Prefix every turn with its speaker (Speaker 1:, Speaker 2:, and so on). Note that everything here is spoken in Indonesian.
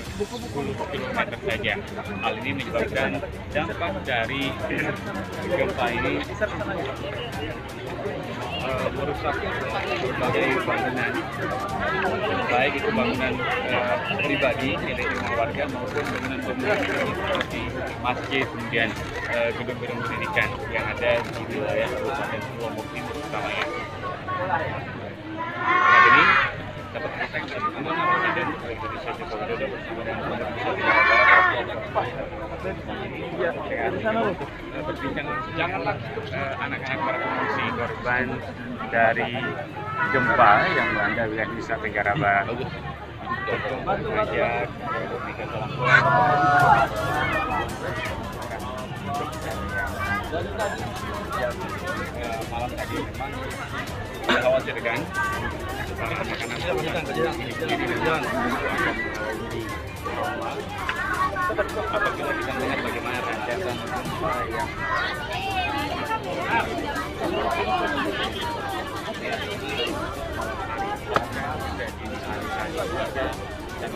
Speaker 1: sekitar 10 km saja. Hal ini menyebabkan dampak dari gempa ini merusak berbagai bangunan, baik itu bangunan pribadi milik rumah warga maupun bangunan-bangunan seperti masjid, kemudian gedung-gedung pendidikan yang ada di wilayah Kabupaten Lombok Timur utamanya. Saat ini dapat kita bersama Presiden Indonesia Joko Widodo bersama dengan Pemerintah berbincang, janganlah anak-anak para pengungsi korban dari gempa yang melanda wilayah Nusa Tenggara Barat. Untuk mengajak memberikan bantuan malam tadi memang dikhawatirkan para anak-anak apabila kita melihat bagaimana rentetan gempa yang dan